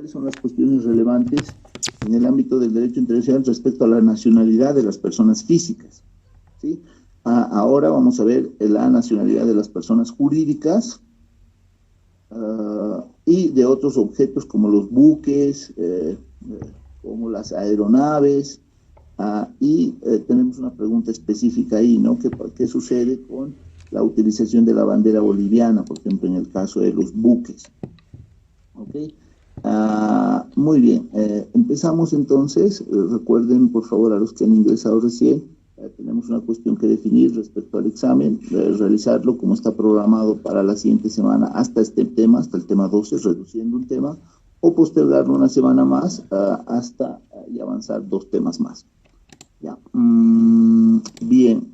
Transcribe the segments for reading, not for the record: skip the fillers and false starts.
cuáles son las cuestiones relevantes en el ámbito del derecho internacional respecto a la nacionalidad de las personas físicas, ¿sí? Ahora vamos a ver la nacionalidad de las personas jurídicas y de otros objetos como los buques, como las aeronaves, y tenemos una pregunta específica ahí, ¿no? ¿Qué sucede con la utilización de la bandera boliviana, por ejemplo, en el caso de los buques? ¿Ok? Muy bien, empezamos entonces. Recuerden, por favor, a los que han ingresado recién, tenemos una cuestión que definir respecto al examen, realizarlo como está programado para la siguiente semana hasta este tema, hasta el tema 12, reduciendo un tema, o postergarlo una semana más hasta y avanzar 2 temas más. Ya. Bien,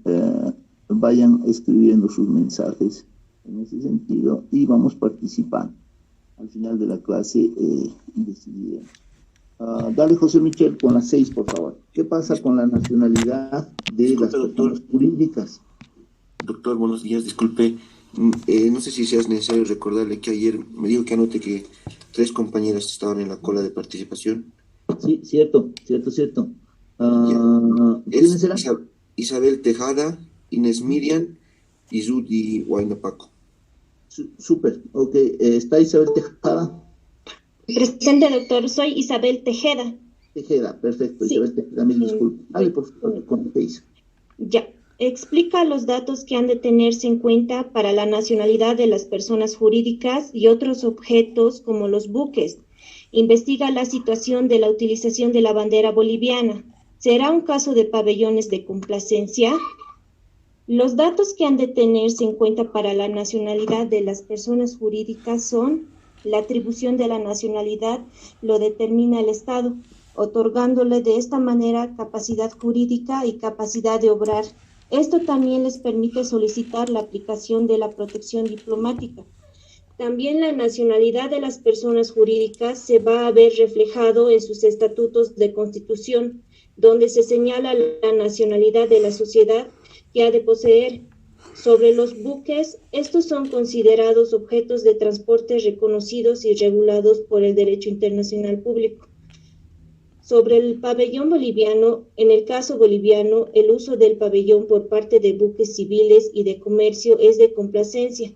vayan escribiendo sus mensajes en ese sentido y vamos participando. Al final de la clase decidiremos. Dale, José Michel, con las 6, por favor. ¿Qué pasa con la nacionalidad de las personas jurídicas? Doctor, buenos días, disculpe. No sé si sea necesario recordarle que ayer me dijo que anote que 3 compañeras estaban en la cola de participación. Sí, cierto. ¿Quiénes eran? Isabel Tejada, Inés Miriam y Judy Huayna-Paco. Súper, ok. ¿Está Isabel Tejada? Presente, doctor. Soy Isabel Tejeda. Tejeda, perfecto. Sí. Isabel Tejeda, mil disculpas. Dale, por favor, con lo que dice. Ya. Explica los datos que han de tenerse en cuenta para la nacionalidad de las personas jurídicas y otros objetos como los buques. Investiga la situación de la utilización de la bandera boliviana. ¿Será un caso de pabellones de complacencia? Los datos que han de tenerse en cuenta para la nacionalidad de las personas jurídicas son: la atribución de la nacionalidad lo determina el Estado, otorgándole de esta manera capacidad jurídica y capacidad de obrar. Esto también les permite solicitar la aplicación de la protección diplomática. También la nacionalidad de las personas jurídicas se va a ver reflejado en sus estatutos de constitución, donde se señala la nacionalidad de la sociedad que ha de poseer. Sobre los buques, estos son considerados objetos de transporte reconocidos y regulados por el derecho internacional público. Sobre el pabellón boliviano, en el caso boliviano, el uso del pabellón por parte de buques civiles y de comercio es de complacencia,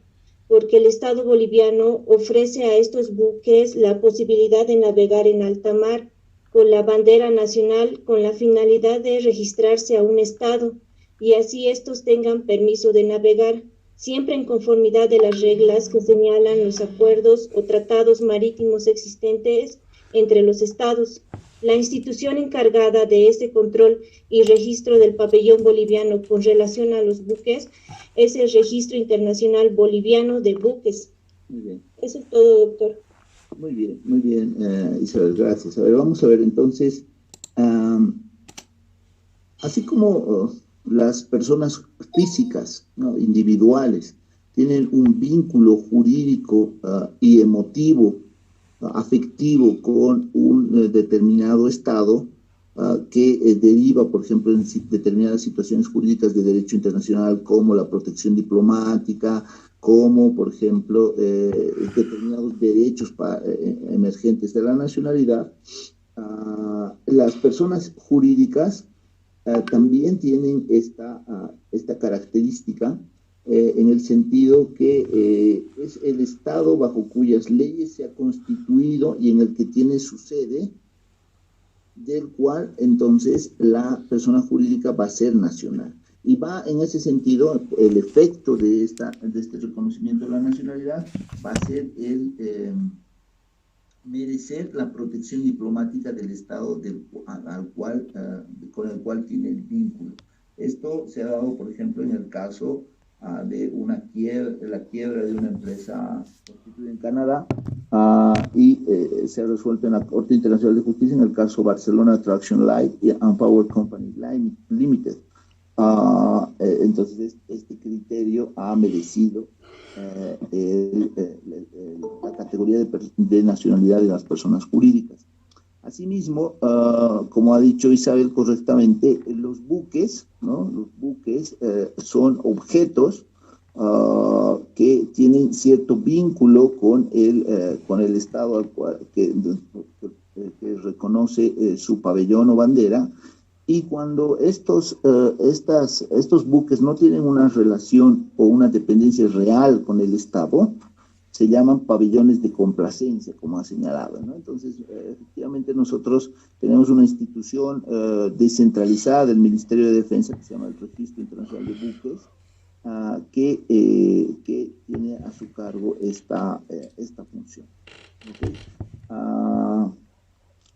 porque el Estado boliviano ofrece a estos buques la posibilidad de navegar en alta mar con la bandera nacional con la finalidad de registrarse a un Estado y así estos tengan permiso de navegar, siempre en conformidad de las reglas que señalan los acuerdos o tratados marítimos existentes entre los Estados. La institución encargada de este control y registro del pabellón boliviano con relación a los buques es el Registro Internacional Boliviano de Buques. Muy bien. Eso es todo, doctor. Muy bien, Isabel, gracias. A ver, vamos a ver entonces, así como las personas físicas, ¿no?, individuales, tienen un vínculo jurídico y emotivo, afectivo con un determinado Estado que deriva, por ejemplo, en determinadas situaciones jurídicas de derecho internacional, como la protección diplomática, como, por ejemplo, determinados derechos emergentes de la nacionalidad. Las personas jurídicas también tienen esta característica, en el sentido que es el Estado bajo cuyas leyes se ha constituido y en el que tiene su sede, del cual entonces la persona jurídica va a ser nacional. Y va en ese sentido, el efecto de este reconocimiento de la nacionalidad va a ser el merecer la protección diplomática del Estado con el cual tiene el vínculo. Esto se ha dado, por ejemplo, en el caso de la quiebra de una empresa constituida en Canadá, y se ha resuelto en la Corte Internacional de Justicia en el caso Barcelona Traction Light and Power Company Limited. Entonces, este criterio ha merecido la categoría de nacionalidad de las personas jurídicas. Asimismo, como ha dicho Isabel correctamente, los buques, ¿no?, los buques son objetos que tienen cierto vínculo con el Estado al cual, que reconoce su pabellón o bandera, y cuando estos buques no tienen una relación o una dependencia real con el Estado, se llaman pabellones de complacencia, como ha señalado, ¿no? Entonces, efectivamente, nosotros tenemos una institución descentralizada del Ministerio de Defensa que se llama el Registro Internacional de Buques, que tiene a su cargo esta función. Okay.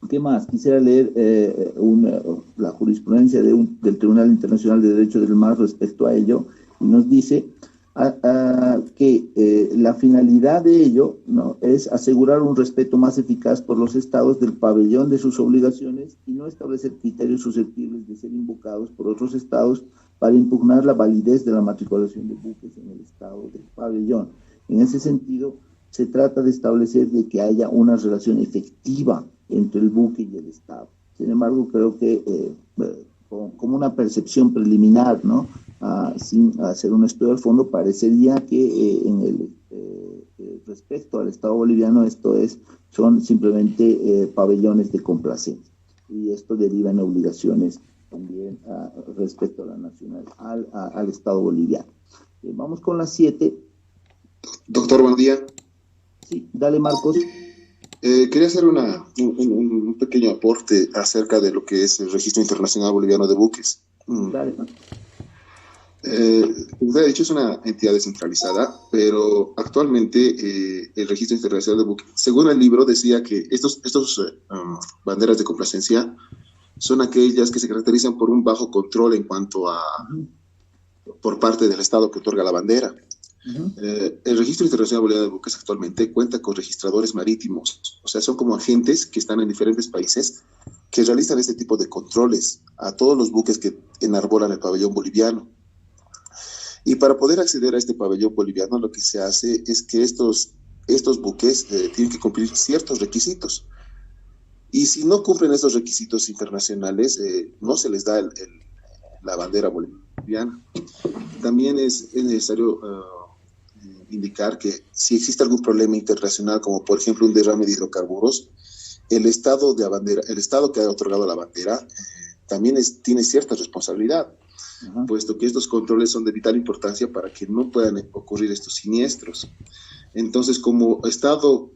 ¿Qué más? Quisiera leer la jurisprudencia del Tribunal Internacional de Derecho del Mar respecto a ello, y nos dice que la finalidad de ello, ¿no?, es asegurar un respeto más eficaz por los estados del pabellón de sus obligaciones y no establecer criterios susceptibles de ser invocados por otros estados para impugnar la validez de la matriculación de buques en el estado del pabellón. En ese sentido, se trata de establecer de que haya una relación efectiva entre el buque y el Estado. Sin embargo, creo que como una percepción preliminar, ¿no?, sin hacer un estudio al fondo, parecería que respecto al Estado boliviano son simplemente pabellones de complacencia, y esto deriva en obligaciones también respecto a la nacional, al Estado boliviano. Vamos con las 7. Doctor, buen día. Sí, dale, Marcos. Quería hacer un pequeño aporte acerca de lo que es el Registro Internacional Boliviano de Buques. Dale, Marcos. Usted ha dicho, es una entidad descentralizada, pero actualmente el Registro Internacional de Buques, según el libro, decía que estos banderas de complacencia son aquellas que se caracterizan por un bajo control en cuanto a por parte del Estado que otorga la bandera. El Registro Internacional Boliviano de Buques actualmente cuenta con registradores marítimos, o sea, son como agentes que están en diferentes países que realizan este tipo de controles a todos los buques que enarbolan el pabellón boliviano. Y para poder acceder a este pabellón boliviano, lo que se hace es que estos buques tienen que cumplir ciertos requisitos. Y si no cumplen estos requisitos internacionales, no se les da la bandera boliviana. También es necesario indicar que si existe algún problema internacional, como por ejemplo un derrame de hidrocarburos, el Estado que ha otorgado la bandera también tiene cierta responsabilidad, puesto que estos controles son de vital importancia para que no puedan ocurrir estos siniestros. Entonces, como Estado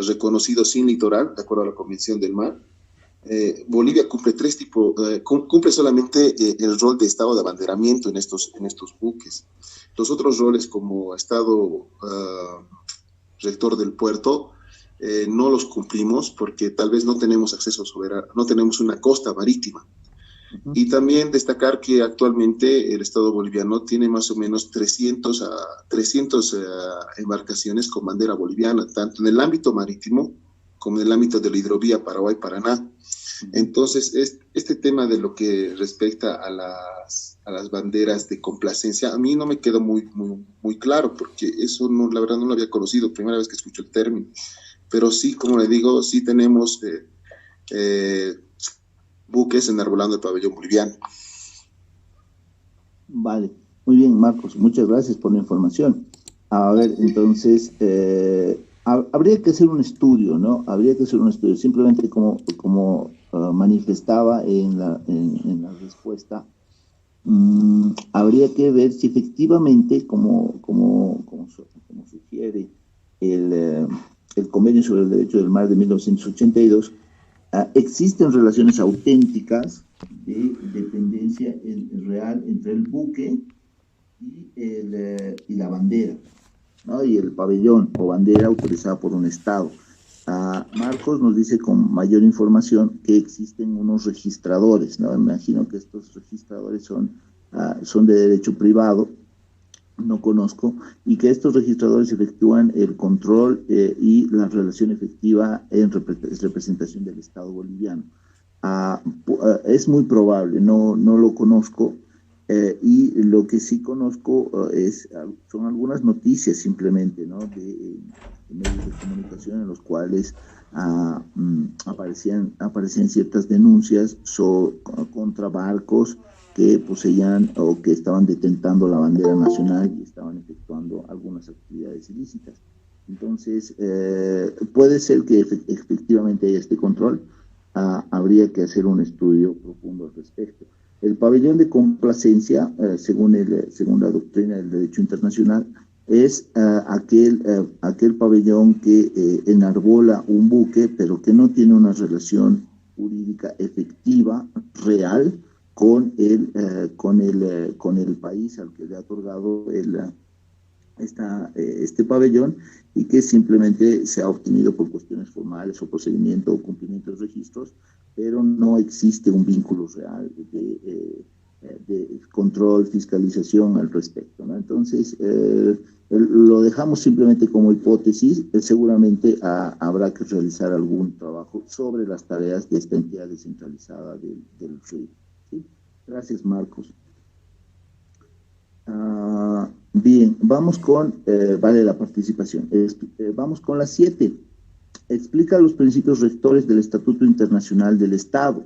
reconocido sin litoral, de acuerdo a la Convención del Mar, Bolivia cumple solamente el rol de Estado de abanderamiento en estos buques. Los otros roles, como Estado rector del puerto, no los cumplimos porque tal vez no tenemos acceso soberano, no tenemos una costa marítima. Y también destacar que actualmente el Estado boliviano tiene más o menos 300 embarcaciones con bandera boliviana, tanto en el ámbito marítimo como en el ámbito de la hidrovía Paraguay-Paraná. Entonces, este tema de lo que respecta a las banderas de complacencia, a mí no me quedó muy claro, porque eso la verdad no lo había conocido, primera vez que escucho el término. Pero sí, como le digo, sí tenemos buques enarbolando el pabellón boliviano. Vale, muy bien, Marcos, muchas gracias por la información. A ver, entonces, habría que hacer un estudio, ¿no? Habría que hacer un estudio, simplemente como manifestaba en la respuesta, habría que ver si efectivamente, como sugiere el Convenio sobre el Derecho del Mar de 1982, existen relaciones auténticas de dependencia real entre el buque y la bandera, ¿no?, y el pabellón o bandera autorizada por un Estado. Marcos nos dice con mayor información que existen unos registradores, ¿no? Me imagino que estos registradores son de derecho privado, no conozco, y que estos registradores efectúan el control y la relación efectiva en representación del Estado boliviano. Es muy probable, no lo conozco, y lo que sí conozco son algunas noticias simplemente, ¿no?, de medios de comunicación en los cuales aparecían ciertas denuncias contra barcos que poseían o que estaban detentando la bandera nacional y estaban efectuando algunas actividades ilícitas. Entonces, puede ser que efectivamente haya este control. Habría que hacer un estudio profundo al respecto. El pabellón de complacencia, según la doctrina del derecho internacional, es aquel pabellón que enarbola un buque, pero que no tiene una relación jurídica efectiva, real, con el país al que le ha otorgado este pabellón, y que simplemente se ha obtenido por cuestiones formales o procedimiento o cumplimiento de registros, pero no existe un vínculo real de control, fiscalización al respecto, ¿no? Entonces, lo dejamos simplemente como hipótesis. Seguramente habrá que realizar algún trabajo sobre las tareas de esta entidad descentralizada del RID. ¿Sí? Gracias, Marcos. Bien, vamos con, vale la participación. Vamos con la 7. Explica los principios rectores del Estatuto Internacional del Estado.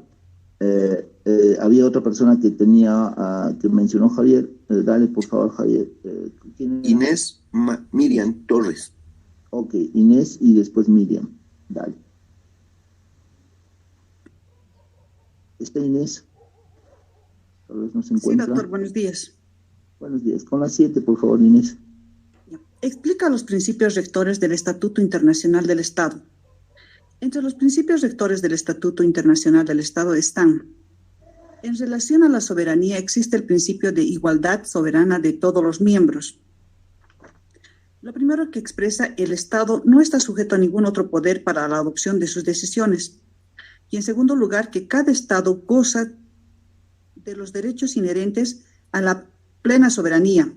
Había otra persona que que mencionó Javier. Dale, por favor, Javier. ¿Quién era? Inés Miriam Torres. Ok, Inés y después Miriam. Dale. ¿Está Inés? Tal vez no se encuentra. Sí, doctor, buenos días. Buenos días. Con la 7, por favor, Inés. Explica los principios rectores del Estatuto Internacional del Estado. Entre los principios rectores del Estatuto Internacional del Estado están: en relación a la soberanía existe el principio de igualdad soberana de todos los miembros. Lo primero que expresa: el Estado no está sujeto a ningún otro poder para la adopción de sus decisiones. Y en segundo lugar, que cada Estado goza de los derechos inherentes a la plena soberanía.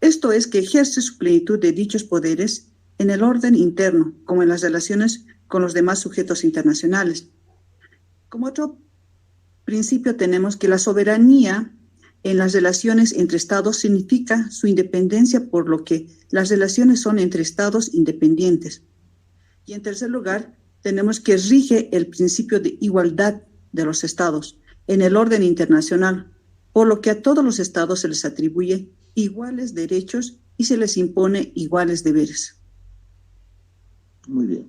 Esto es, que ejerce su plenitud de dichos poderes en el orden interno, como en las relaciones con los demás sujetos internacionales. Como otro principio tenemos que la soberanía en las relaciones entre Estados significa su independencia, por lo que las relaciones son entre Estados independientes. Y en tercer lugar, tenemos que rige el principio de igualdad de los Estados en el orden internacional, por lo que a todos los Estados se les atribuye iguales derechos y se les impone iguales deberes. Muy bien.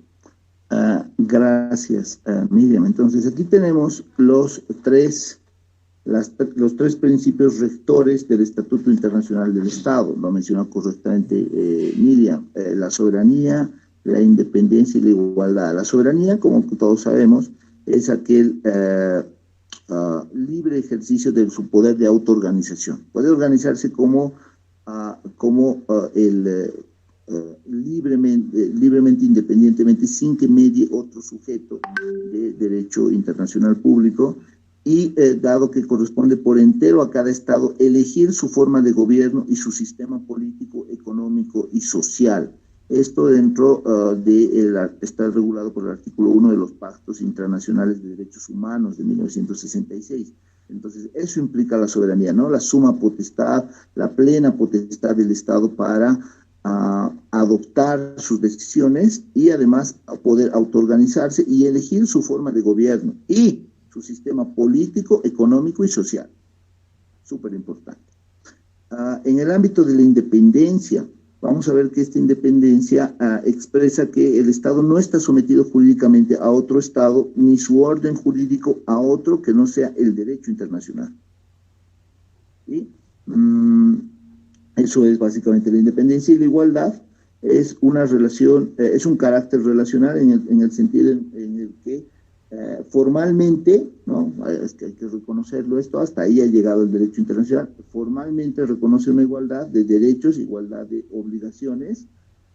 Gracias, Miriam. Entonces, aquí tenemos los tres principios rectores del Estatuto Internacional del Estado. Lo mencionó correctamente Miriam: la soberanía, la independencia y la igualdad. La soberanía, como todos sabemos, es aquel libre ejercicio de su poder de autoorganización. Puede organizarse libremente, independientemente, sin que medie otro sujeto de derecho internacional público, y dado que corresponde por entero a cada Estado elegir su forma de gobierno y su sistema político, económico y social. Esto está regulado por el artículo 1 de los Pactos Internacionales de Derechos Humanos de 1966. Entonces, eso implica la soberanía, ¿no? La suma potestad, la plena potestad del Estado para adoptar sus decisiones y además poder autoorganizarse y elegir su forma de gobierno y su sistema político, económico y social. Súper importante. En el ámbito de la independencia, vamos a ver que esta independencia expresa que el Estado no está sometido jurídicamente a otro Estado, ni su orden jurídico a otro que no sea el derecho internacional. ¿Sí? Eso es básicamente la independencia. Y la igualdad es una relación, es un carácter relacional en el sentido en el que formalmente, ¿no? Es que hay que reconocerlo esto, hasta ahí ha llegado el derecho internacional, formalmente reconoce una igualdad de derechos, igualdad de obligaciones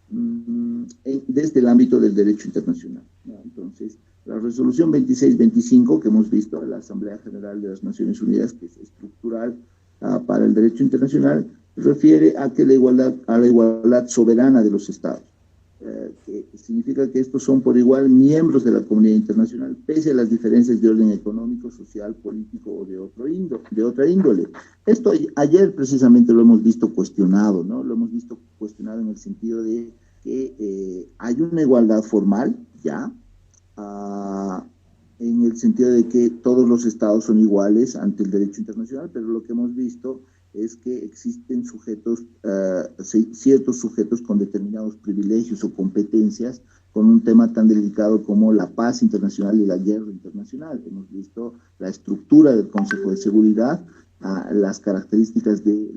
desde el ámbito del derecho internacional, ¿no? Entonces, la resolución 2625 que hemos visto en la Asamblea General de las Naciones Unidas, que es estructural para el derecho internacional, refiere a la igualdad soberana de los Estados. Que significa que estos son por igual miembros de la comunidad internacional, pese a las diferencias de orden económico, social, político o de otra índole. Esto ayer precisamente lo hemos visto cuestionado, ¿no? Lo hemos visto cuestionado en el sentido de que hay una igualdad formal, ya, en el sentido de que todos los estados son iguales ante el derecho internacional, pero lo que hemos visto es que existen sujetos, ciertos sujetos con determinados privilegios o competencias con un tema tan delicado como la paz internacional y la guerra internacional. Hemos visto la estructura del Consejo de Seguridad, las características de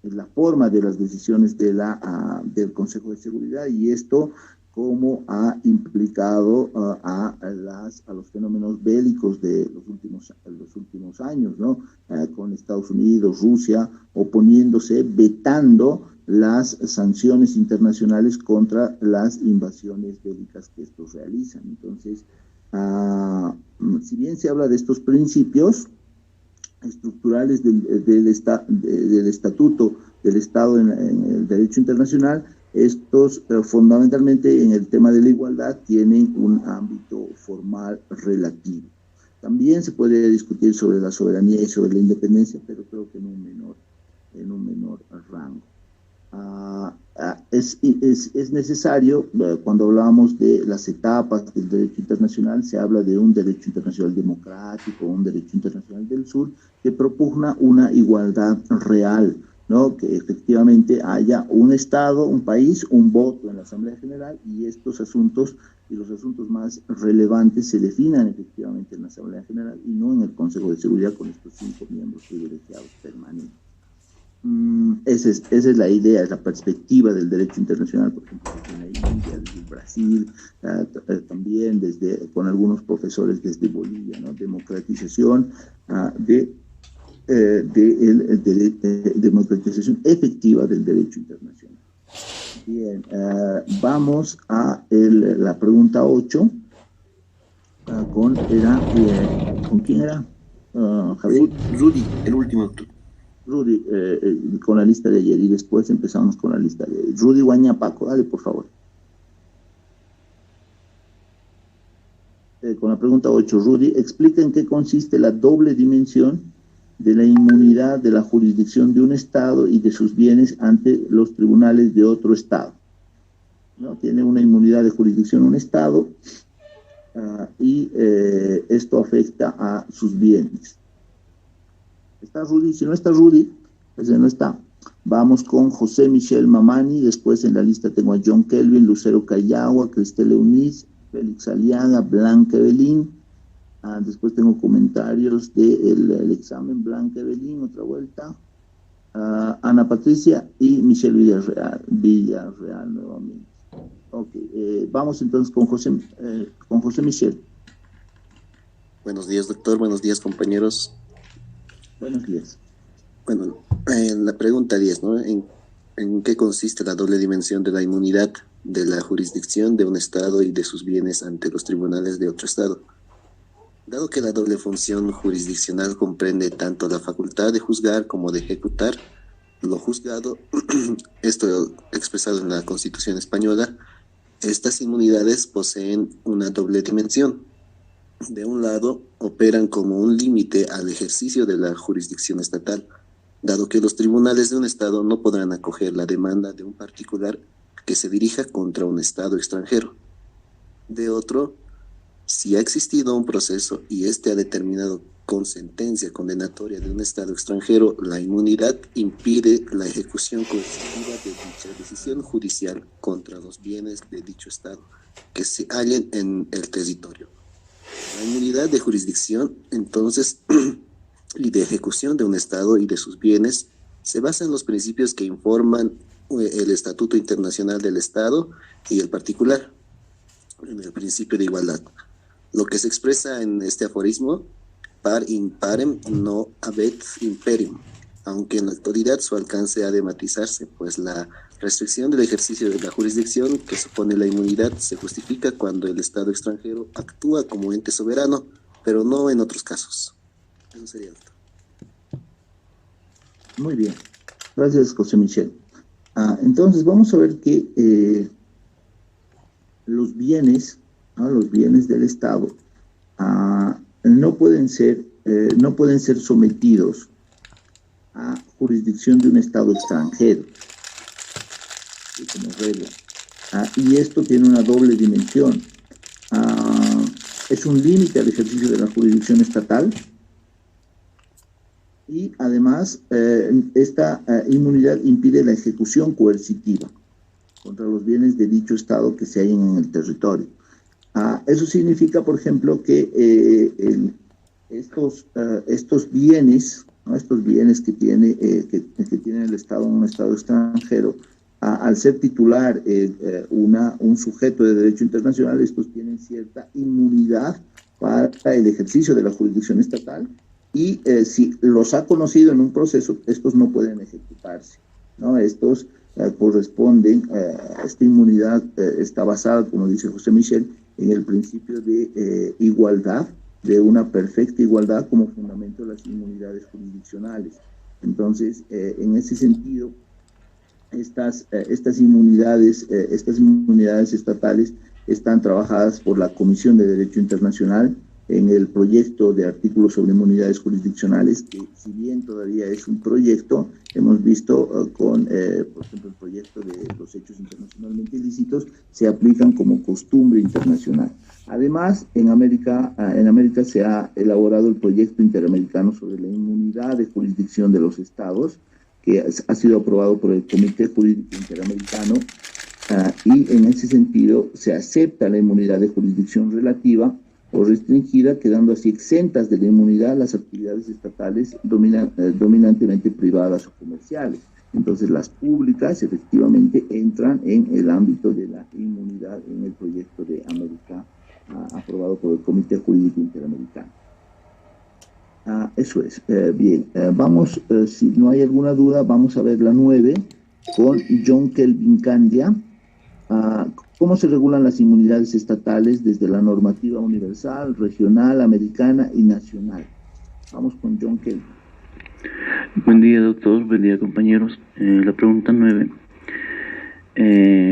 la forma de las decisiones de del Consejo de Seguridad, y esto cómo ha implicado a los fenómenos bélicos de los últimos años, ¿no? Con Estados Unidos, Rusia, oponiéndose, vetando las sanciones internacionales contra las invasiones bélicas que estos realizan. Entonces, si bien se habla de estos principios estructurales del Estatuto del Estado en el derecho internacional, estos fundamentalmente en el tema de la igualdad tienen un ámbito formal relativo. También se puede discutir sobre la soberanía y sobre la independencia, pero creo que en un menor rango. Es necesario, cuando hablamos de las etapas del derecho internacional, se habla de un derecho internacional democrático, un derecho internacional del sur, que propugna una igualdad real, ¿no? Que efectivamente haya un Estado, un país, un voto en la Asamblea General, y estos asuntos y los asuntos más relevantes se definan efectivamente en la Asamblea General y no en el Consejo de Seguridad con estos 5 miembros privilegiados permanentes. Esa es la idea, es la perspectiva del derecho internacional, por ejemplo, desde la India, desde Brasil, también con algunos profesores desde Bolivia, ¿no? Democratización democratización efectiva del derecho internacional. Bien, vamos a la pregunta 8. ¿Con quién era? Javier. Rudy, el último doctor. Rudy, con la lista de ayer, y después empezamos con la lista de Rudy Guañapaco. Dale, por favor. Con la pregunta 8, Rudy, explica en qué consiste la doble dimensión de la inmunidad de la jurisdicción de un Estado y de sus bienes ante los tribunales de otro Estado, ¿no? Tiene una inmunidad de jurisdicción un Estado y esto afecta a sus bienes. ¿Está Rudy? Si no está Rudy, pues no está. Vamos con José Michel Mamani, después en la lista tengo a John Kelvin, Lucero Cayagua, Cristel Eunice, Félix Aliaga, Blanca Evelyn. Después tengo comentarios del examen, Blanca Evelyn, otra vuelta. Ana Patricia y Michelle Villarreal nuevamente. Ok, vamos entonces con José Michel. Buenos días, doctor. Buenos días, compañeros. Buenos días. Bueno, en la pregunta 10, ¿no? ¿En qué consiste la doble dimensión de la inmunidad de la jurisdicción de un Estado y de sus bienes ante los tribunales de otro Estado? Dado que la doble función jurisdiccional comprende tanto la facultad de juzgar como de ejecutar lo juzgado, esto expresado en la Constitución española, estas inmunidades poseen una doble dimensión. De un lado, operan como un límite al ejercicio de la jurisdicción estatal, dado que los tribunales de un Estado no podrán acoger la demanda de un particular que se dirija contra un Estado extranjero. De otro, si ha existido un proceso y éste ha determinado con sentencia condenatoria de un Estado extranjero, la inmunidad impide la ejecución coercitiva de dicha decisión judicial contra los bienes de dicho Estado que se hallen en el territorio. La inmunidad de jurisdicción, entonces, y de ejecución de un Estado y de sus bienes, se basa en los principios que informan el Estatuto Internacional del Estado y el particular, en el principio de igualdad. Lo que se expresa en este aforismo, par in parem no habet imperim, aunque en la actualidad su alcance ha de matizarse, pues la restricción del ejercicio de la jurisdicción que supone la inmunidad se justifica cuando el Estado extranjero actúa como ente soberano, pero no en otros casos. Eso sería todo. Muy bien. Gracias, José Michel. Entonces, vamos a ver que los bienes del Estado no pueden ser sometidos a jurisdicción de un Estado extranjero, como regla. Y esto tiene una doble dimensión. es un límite al ejercicio de la jurisdicción estatal y además esta inmunidad impide la ejecución coercitiva contra los bienes de dicho Estado que se hallen en el territorio. Eso significa, por ejemplo, que estos bienes, ¿no? Estos bienes que tiene el Estado en un Estado extranjero, al ser titular un sujeto de derecho internacional, estos tienen cierta inmunidad para el ejercicio de la jurisdicción estatal y si los ha conocido en un proceso, estos no pueden ejecutarse, ¿no? Estos corresponden, esta inmunidad está basada, como dice José Michel, en el principio de igualdad, de una perfecta igualdad como fundamento de las inmunidades jurisdiccionales. Entonces, en ese sentido, estas inmunidades estatales están trabajadas por la Comisión de Derecho Internacional en el proyecto de artículos sobre inmunidades jurisdiccionales, que si bien todavía es un proyecto, hemos visto por ejemplo, el proyecto de los hechos internacionalmente ilícitos se aplican como costumbre internacional. Además, en América se ha elaborado el proyecto interamericano sobre la inmunidad de jurisdicción de los estados, que ha sido aprobado por el Comité Jurídico Interamericano, y en ese sentido se acepta la inmunidad de jurisdicción relativa o restringida, quedando así exentas de la inmunidad las actividades estatales dominantemente privadas o comerciales. Entonces las públicas efectivamente entran en el ámbito de la inmunidad en el proyecto de América aprobado por el Comité Jurídico Interamericano. Eso es. Bien, vamos, si no hay alguna duda, vamos a ver la 9 con John Kelvin Candia. ¿Cómo se regulan las inmunidades estatales desde la normativa universal, regional, americana y nacional? Vamos con John Kelvin. Buen día, doctor. Buen día, compañeros. La pregunta 9.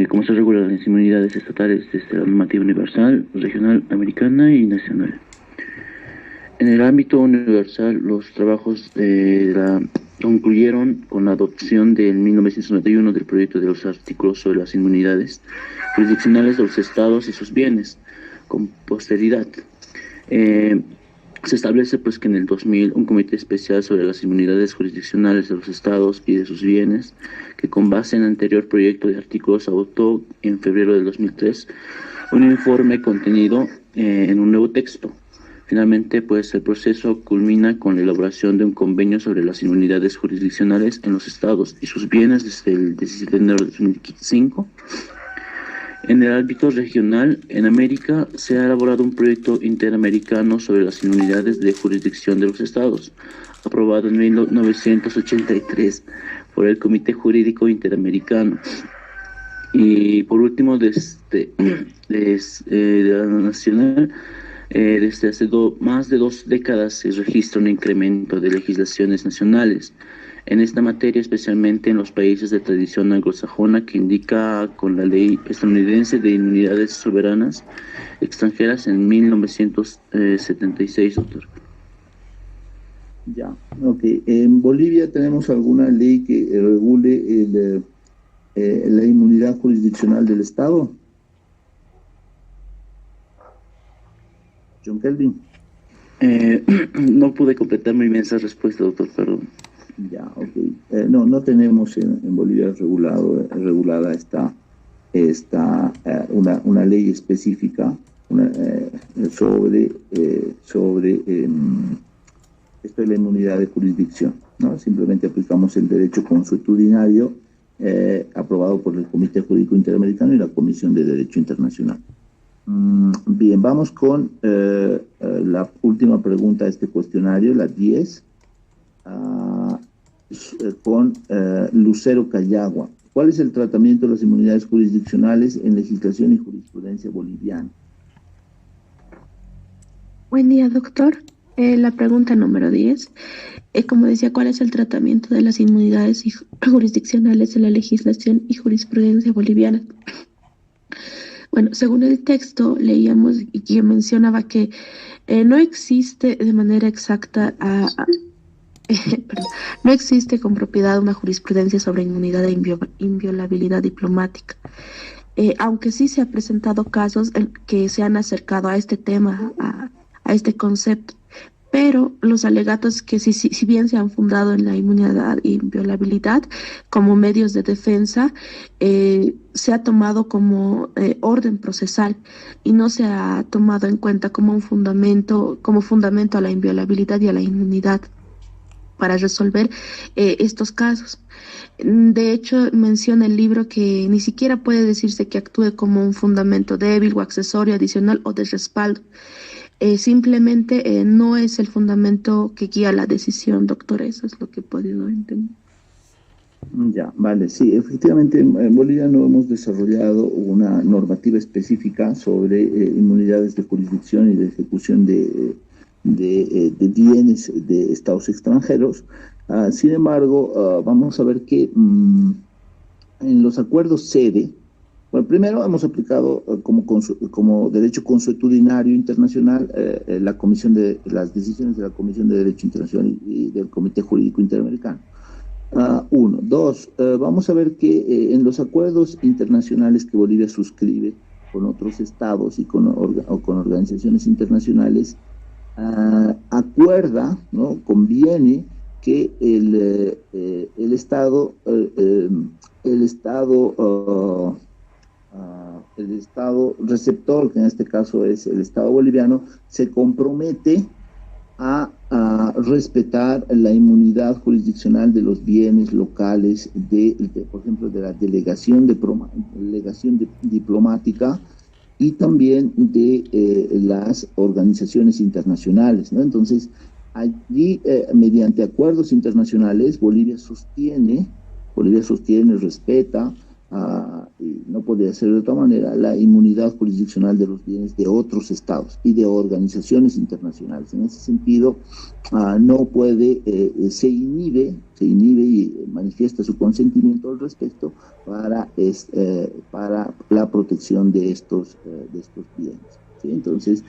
¿Cómo se regulan las inmunidades estatales desde la normativa universal, regional, americana y nacional? En el ámbito universal, los trabajos concluyeron con la adopción del 1991 del proyecto de los artículos sobre las inmunidades jurisdiccionales de los estados y sus bienes. Con posteridad, se establece pues que en el 2000 un comité especial sobre las inmunidades jurisdiccionales de los estados y de sus bienes, que con base en el anterior proyecto de artículos adoptó en febrero del 2003 un informe contenido en un nuevo texto. Finalmente, pues el proceso culmina con la elaboración de un convenio sobre las inmunidades jurisdiccionales en los estados y sus bienes desde el 17 de enero de 2005. En el ámbito regional, en América, se ha elaborado un proyecto interamericano sobre las inmunidades de jurisdicción de los estados, aprobado en 1983 por el Comité Jurídico Interamericano. Y por último, de la nacional, desde hace más de 2 décadas se registra un incremento de legislaciones nacionales en esta materia, especialmente en los países de tradición anglosajona, que indica con la ley estadounidense de inmunidades soberanas extranjeras en 1976, doctor. Ya, ok. ¿En Bolivia tenemos alguna ley que regule la inmunidad jurisdiccional del Estado? John Kelvin. No pude completar mi inmensa respuesta, doctor, perdón. Ya, ok. No tenemos en Bolivia regulada una ley específica sobre esto de la inmunidad de jurisdicción, ¿no? Simplemente aplicamos el derecho consuetudinario aprobado por el Comité Jurídico Interamericano y la Comisión de Derecho Internacional. Bien, vamos con la última pregunta de este cuestionario, la 10, con Lucero Cayagua. ¿Cuál es el tratamiento de las inmunidades jurisdiccionales en legislación y jurisprudencia boliviana? Buen día, doctor. La pregunta número 10, como decía, ¿cuál es el tratamiento de las inmunidades jurisdiccionales en la legislación y jurisprudencia boliviana? Bueno, según el texto leíamos y que mencionaba que no existe de manera exacta, no existe con propiedad una jurisprudencia sobre inmunidad e inviolabilidad diplomática. aunque sí se han presentado casos que se han acercado a este tema, a este concepto, pero los alegatos que si bien se han fundado en la inmunidad y inviolabilidad como medios de defensa, se ha tomado como orden procesal y no se ha tomado en cuenta como un fundamento a la inviolabilidad y a la inmunidad para resolver estos casos. De hecho, menciona el libro que ni siquiera puede decirse que actúe como un fundamento débil o accesorio adicional o de respaldo. Simplemente no es el fundamento que guía la decisión, doctor. Eso es lo que he podido entender. Ya, vale, sí, efectivamente en Bolivia no hemos desarrollado una normativa específica sobre inmunidades de jurisdicción y de ejecución de bienes de estados extranjeros. Sin embargo, vamos a ver que en los acuerdos sede, bueno, primero hemos aplicado como derecho consuetudinario internacional las decisiones de la Comisión de Derecho Internacional y del Comité Jurídico Interamericano. Uno. Dos, vamos a ver que en los acuerdos internacionales que Bolivia suscribe con otros estados y con organizaciones internacionales, acuerda, ¿no?, conviene que el Estado receptor, que en este caso es el Estado boliviano, se compromete a respetar la inmunidad jurisdiccional de los bienes locales, por ejemplo, de la delegación diplomática y también de las organizaciones internacionales, ¿no? Entonces, allí, mediante acuerdos internacionales, Bolivia sostiene, respeta, y no podría ser de otra manera, la inmunidad jurisdiccional de los bienes de otros estados y de organizaciones internacionales. En ese sentido, no puede, se inhibe y manifiesta su consentimiento al respecto para la protección de estos bienes, ¿sí? Entonces,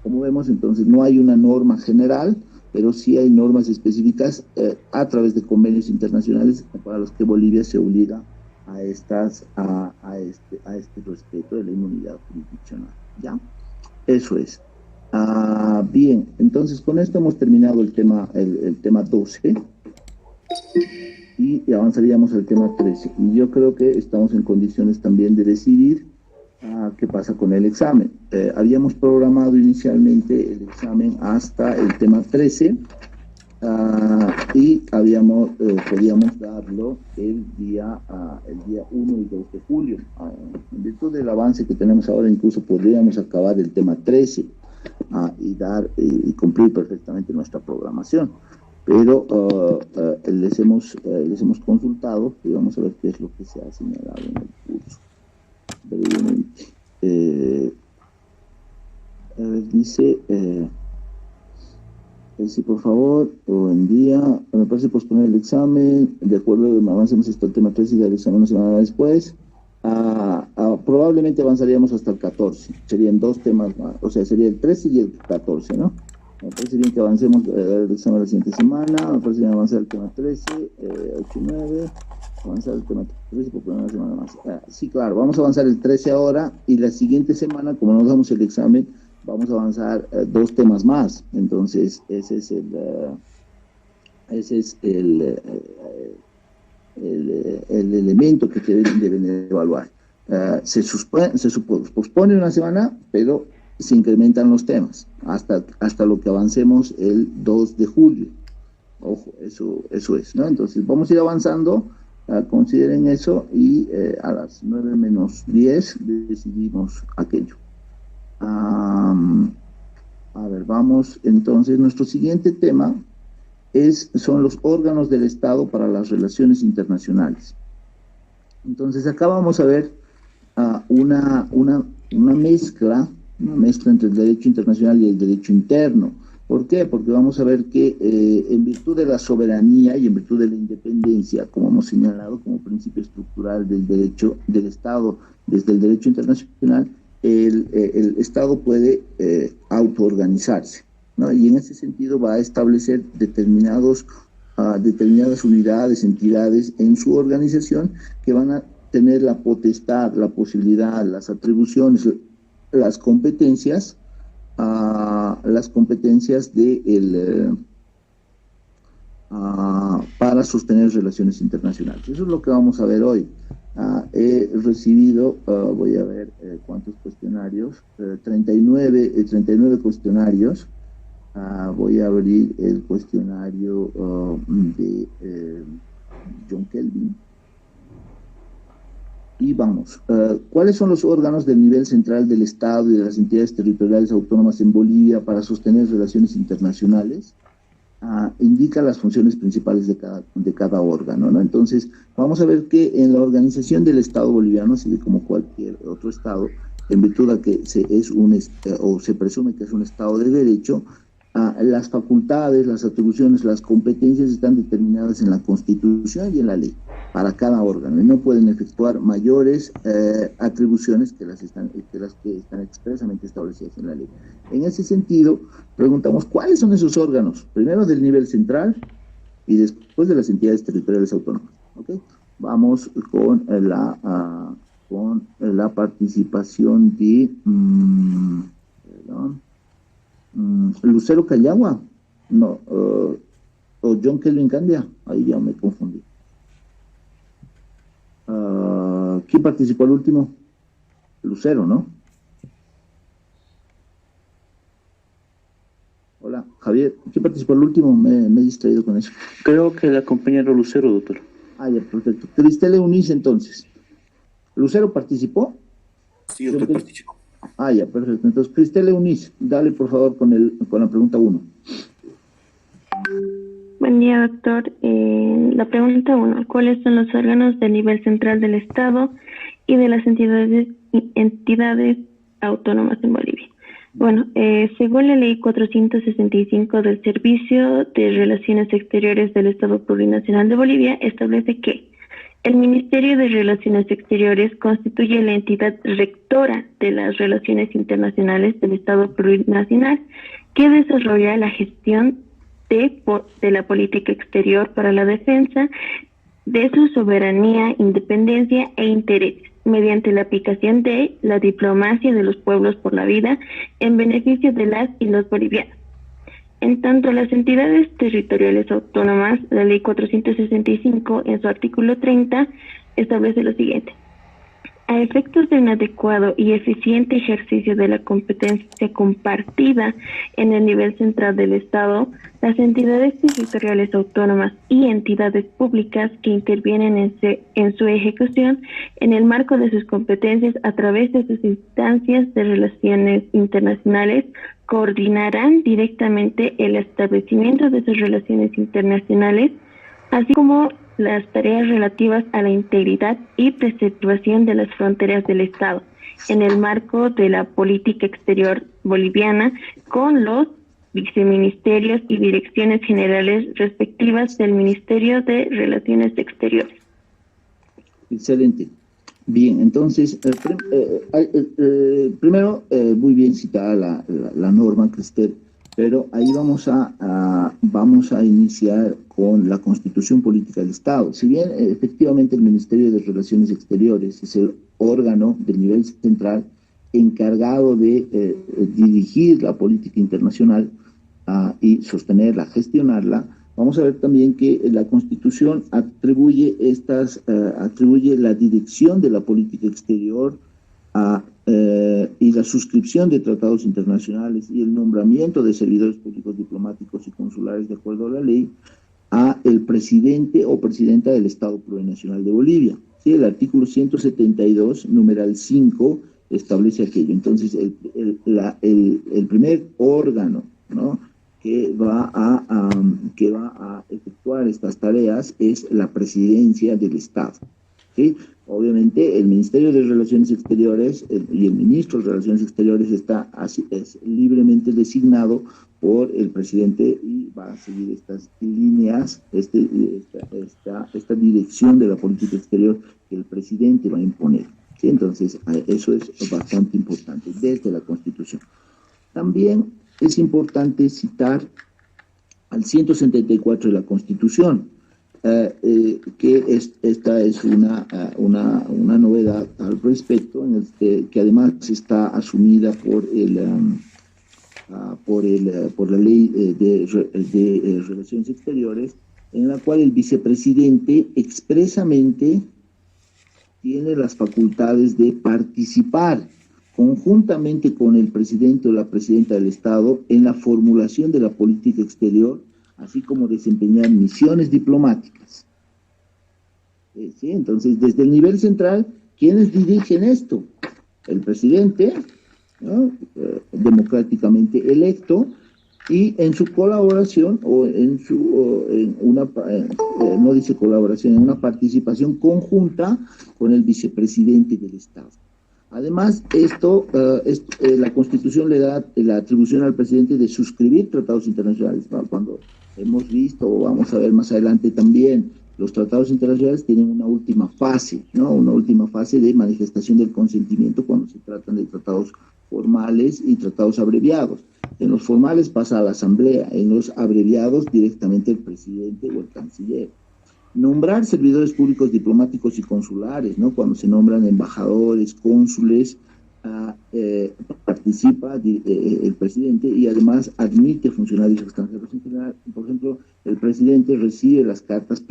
como vemos, entonces no hay una norma general, pero sí hay normas específicas a través de convenios internacionales para los que Bolivia se obliga a este respeto de la inmunidad jurisdiccional. ¿Ya? Eso es. Bien, entonces con esto hemos terminado el tema 12 y avanzaríamos al tema 13. Y yo creo que estamos en condiciones también de decidir qué pasa con el examen. Habíamos programado inicialmente el examen hasta el tema 13 y podíamos darlo el día 1 y 2 de julio. En virtud del avance que tenemos ahora, incluso podríamos acabar el tema 13 y cumplir perfectamente nuestra programación. Pero les hemos consultado y vamos a ver qué es lo que se ha señalado en el curso. Brevemente. Dice... sí, por favor, buen día. Me parece posponer el examen. De acuerdo, avancemos hasta el tema 13 y del examen una semana después. Probablemente avanzaríamos hasta el 14. Serían dos temas más. O sea, sería el 13 y el 14, ¿no? Me parece bien que avancemos el examen la siguiente semana. Me parece bien avanzar el tema 13, 8 y 9. Avanzar el tema 13 por una semana más. Sí, claro, vamos a avanzar el 13 ahora y la siguiente semana, como nos damos el examen, vamos a avanzar dos temas más. Entonces, ese es el elemento que deben evaluar. Se pospone una semana, pero se incrementan los temas hasta lo que avancemos el 2 de julio. Ojo, eso es, ¿no? Entonces, vamos a ir avanzando, consideren eso, y a las 9 menos 10 decidimos aquello. A ver, vamos, entonces, nuestro siguiente tema son los órganos del Estado para las relaciones internacionales. Entonces, acá vamos a ver una mezcla entre el derecho internacional y el derecho interno. ¿Por qué? Porque vamos a ver que en virtud de la soberanía y en virtud de la independencia, como hemos señalado como principio estructural del derecho del Estado desde el derecho internacional, el Estado puede autoorganizarse, ¿no? Y en ese sentido va a establecer determinadas unidades, entidades en su organización que van a tener la potestad, la posibilidad, las atribuciones, las competencias para sostener relaciones internacionales. Eso es lo que vamos a ver hoy. He recibido, voy a ver cuántos cuestionarios, 39 cuestionarios. Voy a abrir el cuestionario de John Kelvin. Y vamos, ¿cuáles son los órganos del nivel central del Estado y de las entidades territoriales autónomas en Bolivia para sostener relaciones internacionales? Indica las funciones principales de cada órgano, ¿no? Entonces, vamos a ver que en la organización del Estado boliviano, así como cualquier otro Estado, en virtud de que se presume que es un Estado de derecho, las facultades, las atribuciones, las competencias están determinadas en la Constitución y en la ley para cada órgano, y no pueden efectuar mayores atribuciones que las que están expresamente establecidas en la ley. En ese sentido, preguntamos cuáles son esos órganos, primero del nivel central y después de las entidades territoriales autónomas. ¿Okay? Vamos con la participación de Lucero Callagua, no, o John Kelvin Candia, ahí ya me confundí. ¿Quién participó al último? Lucero, ¿no? Hola, Javier, ¿quién participó al último? Me he distraído con eso. Creo que la compañera Lucero, doctor. Ya, perfecto. Cristel Eunice, entonces. ¿Lucero participó? Sí, doctor, participó. Ya, perfecto. Entonces, Cristel Eunice, dale por favor con la pregunta 1. Buen día, doctor. La pregunta 1. ¿Cuáles son los órganos del nivel central del Estado y de las entidades autónomas en Bolivia? Bueno, según la Ley 465 del Servicio de Relaciones Exteriores del Estado Plurinacional de Bolivia, establece que el Ministerio de Relaciones Exteriores constituye la entidad rectora de las relaciones internacionales del Estado Plurinacional que desarrolla la gestión de la política exterior para la defensa de su soberanía, independencia e intereses, mediante la aplicación de la diplomacia de los pueblos por la vida en beneficio de las y los bolivianos. En tanto, las entidades territoriales autónomas, la Ley 465, en su artículo 30, establece lo siguiente. A efectos de un adecuado y eficiente ejercicio de la competencia compartida en el nivel central del Estado, las entidades territoriales autónomas y entidades públicas que intervienen en su ejecución en el marco de sus competencias a través de sus instancias de relaciones internacionales coordinarán directamente el establecimiento de sus relaciones internacionales, así como las tareas relativas a la integridad y preservación de las fronteras del Estado, en el marco de la política exterior boliviana, con los viceministerios y direcciones generales respectivas del Ministerio de Relaciones Exteriores. Excelente. Bien, entonces, primero, muy bien citada la norma, Cristel, pero ahí vamos a iniciar con la Constitución Política del Estado. Si bien efectivamente el Ministerio de Relaciones Exteriores es el órgano del nivel central encargado de dirigir la política internacional y sostenerla, gestionarla, vamos a ver también que la Constitución atribuye la dirección de la política exterior y la suscripción de tratados internacionales y el nombramiento de servidores públicos diplomáticos y consulares de acuerdo a la ley a el presidente o presidenta del Estado Plurinacional de Bolivia. ¿Sí? El artículo 172, numeral 5, establece aquello. Entonces, el primer órgano, ¿no?, que va a efectuar estas tareas es la presidencia del Estado. ¿Sí? Obviamente el Ministerio de Relaciones Exteriores y el Ministro de Relaciones Exteriores es libremente designado por el presidente y va a seguir estas líneas, esta dirección de la política exterior que el presidente va a imponer. ¿Sí? Entonces, eso es bastante importante desde la Constitución. También es importante citar al 174 de la Constitución, esta es una novedad al respecto, que además está asumida por la ley de Relaciones Exteriores, en la cual el vicepresidente expresamente tiene las facultades de participar conjuntamente con el presidente o la presidenta del Estado en la formulación de la política exterior, así como desempeñar misiones diplomáticas. ¿Sí? Entonces, desde el nivel central, ¿quiénes dirigen esto? El presidente, ¿no? Democráticamente electo, y en su colaboración, o no dice colaboración, en una participación conjunta con el vicepresidente del Estado. Además, la Constitución le da la atribución al presidente de suscribir tratados internacionales, ¿no? Cuando hemos visto, o vamos a ver más adelante también, los tratados internacionales tienen una última fase, ¿no? Una última fase de manifestación del consentimiento cuando se tratan de tratados formales y tratados abreviados. En los formales pasa a la Asamblea, en los abreviados directamente el presidente o el canciller. Nombrar servidores públicos diplomáticos y consulares, ¿no? Cuando se nombran embajadores, cónsules, participa el presidente, y además admite funcionarios extranjeros en general. Por ejemplo, el presidente recibe las cartas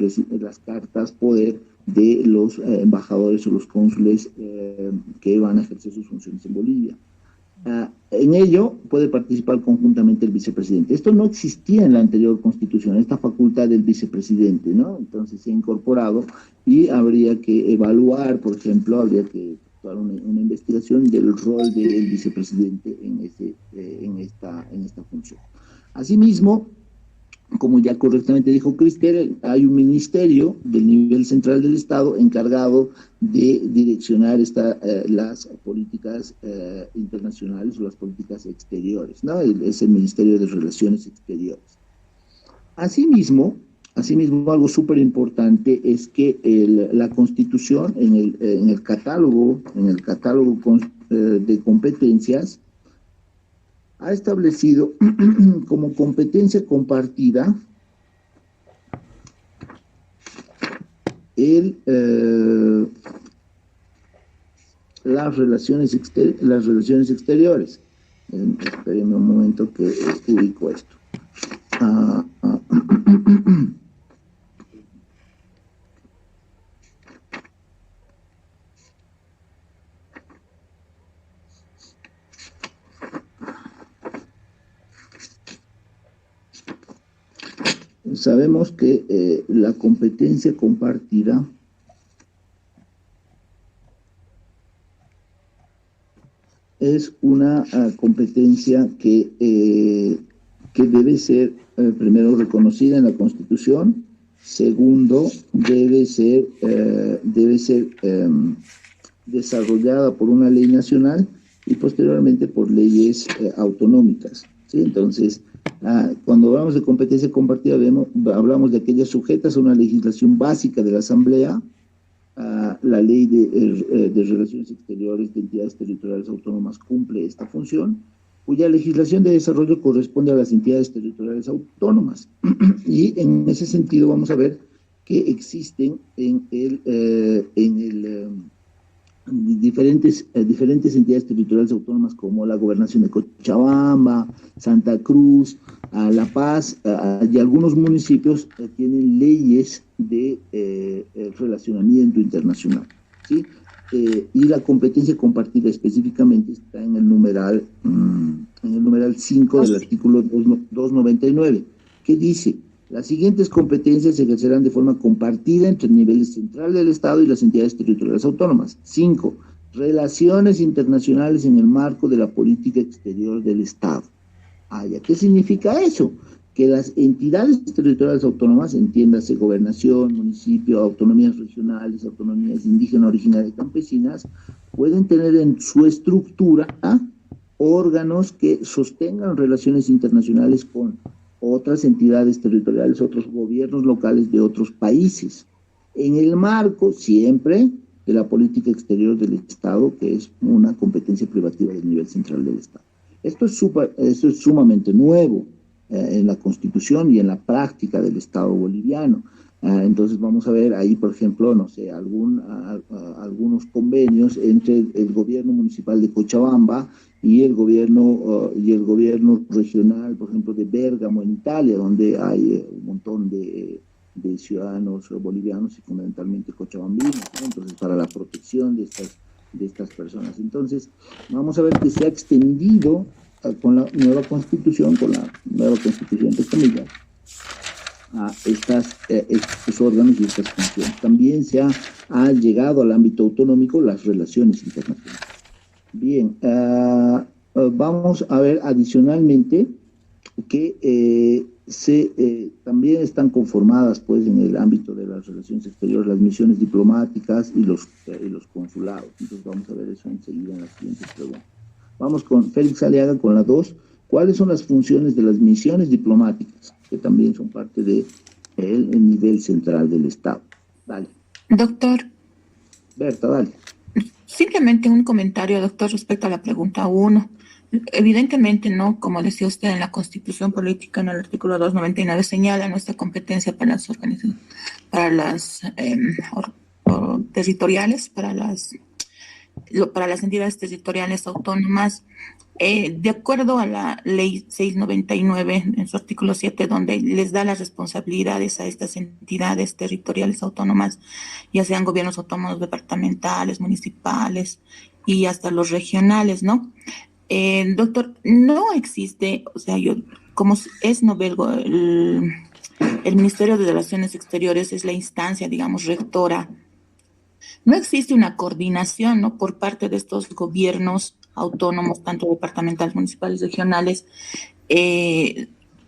poder de los embajadores o los cónsules que van a ejercer sus funciones en Bolivia. En ello puede participar conjuntamente el vicepresidente. Esto no existía en la anterior Constitución, esta facultad del vicepresidente, ¿no? Entonces se ha incorporado y habría que evaluar, por ejemplo, habría que actuar una investigación del rol del vicepresidente en esta función. Asimismo, como ya correctamente dijo Crister, hay un ministerio del nivel central del Estado encargado de direccionar las políticas internacionales o las políticas exteriores, ¿no? Es el Ministerio de Relaciones Exteriores. Asimismo, algo súper importante es que la Constitución en el catálogo de competencias ha establecido como competencia compartida las relaciones exteriores. Espérenme un momento que ubico esto. Sabemos que la competencia compartida es una competencia que debe ser, primero, reconocida en la Constitución. Segundo, debe ser desarrollada por una ley nacional y posteriormente por leyes autonómicas, ¿sí? Entonces, cuando hablamos de competencia compartida, hablamos de aquellas sujetas a una legislación básica de la Asamblea, la Ley de Relaciones Exteriores de Entidades Territoriales Autónomas cumple esta función, cuya legislación de desarrollo corresponde a las entidades territoriales autónomas. Y en ese sentido vamos a ver que existen diferentes entidades territoriales autónomas, como la Gobernación de Cochabamba, Santa Cruz, La Paz, y algunos municipios tienen leyes de relacionamiento internacional, ¿sí? Y la competencia compartida específicamente está en el numeral 5 del artículo 299, que dice: las siguientes competencias se ejercerán de forma compartida entre el nivel central del Estado y las entidades territoriales autónomas. 5. Relaciones internacionales en el marco de la política exterior del Estado. ¿Ya qué significa eso? Que las entidades territoriales autónomas, entiéndase gobernación, municipio, autonomías regionales, autonomías indígenas, originarias y campesinas, pueden tener en su estructura órganos que sostengan relaciones internacionales con otras entidades territoriales, otros gobiernos locales de otros países, en el marco siempre de la política exterior del Estado, que es una competencia privativa del nivel central del Estado. Esto es sumamente nuevo en la Constitución y en la práctica del Estado boliviano. Entonces vamos a ver ahí, por ejemplo, no sé, algunos convenios entre el gobierno municipal de Cochabamba y el gobierno regional, por ejemplo, de Bérgamo en Italia, donde hay un montón de ciudadanos bolivianos y fundamentalmente cochabambinos, ¿no? Entonces, para la protección de estas personas. Entonces, vamos a ver que se ha extendido con la nueva constitución, entre comillas, a estos órganos y estas funciones. También ha llegado al ámbito autonómico las relaciones internacionales. Bien, vamos a ver adicionalmente que también están conformadas, pues, en el ámbito de las relaciones exteriores, las misiones diplomáticas y los consulados. Entonces vamos a ver eso enseguida en las siguientes preguntas. Vamos con Félix Aliaga con la 2. ¿Cuáles son las funciones de las misiones diplomáticas, que también son parte del nivel central del Estado? Dale. Doctor. Berta, dale. Simplemente un comentario, doctor, respecto a la pregunta 1. Evidentemente, no, como decía usted en la Constitución Política, en el artículo 299, señala nuestra competencia para las organizaciones, para las territoriales, para las entidades territoriales autónomas, de acuerdo a la ley 699 en su artículo 7, donde les da las responsabilidades a estas entidades territoriales autónomas, ya sean gobiernos autónomos departamentales, municipales y hasta los regionales, ¿no? Doctor, no existe, o sea, como es novelgo, el Ministerio de Relaciones Exteriores es la instancia, digamos, rectora. No existe una coordinación, ¿no?, por parte de estos gobiernos autónomos, tanto departamentales, municipales, regionales,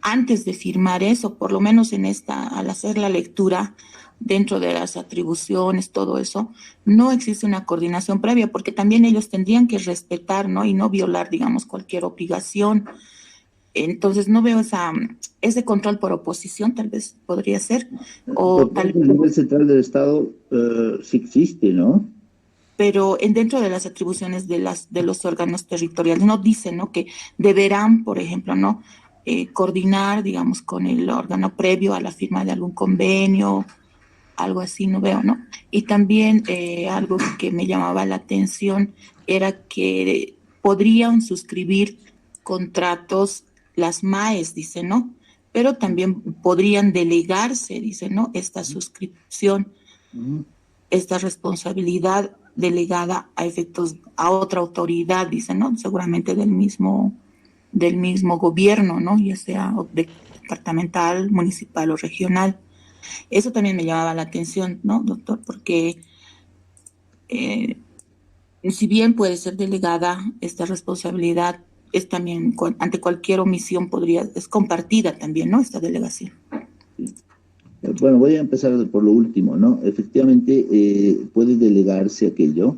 antes de firmar eso, por lo menos al hacer la lectura dentro de las atribuciones, todo eso, no existe una coordinación previa, porque también ellos tendrían que respetar, ¿no?, y no violar, digamos, cualquier obligación. Entonces no veo ese control por oposición, tal vez podría ser. O tal vez el nivel central del Estado sí existe, ¿no? Pero dentro de las atribuciones de los órganos territoriales no dice, ¿no?, que deberán, por ejemplo, ¿no?, coordinar, digamos, con el órgano previo a la firma de algún convenio, algo así, no veo, ¿no? Y también algo que me llamaba la atención era que podrían suscribir contratos las MAES, dice, ¿no? Pero también podrían delegarse, dice, ¿no?, esta suscripción, esta responsabilidad delegada a otra autoridad, dice, ¿no?, seguramente del mismo gobierno, ¿no?, ya sea departamental, municipal o regional. Eso también me llamaba la atención, ¿no, doctor? Porque si bien puede ser delegada esta responsabilidad, es también ante cualquier omisión es compartida también, ¿no?, esta delegación. Bueno, voy a empezar por lo último, ¿no? Efectivamente, puede delegarse aquello,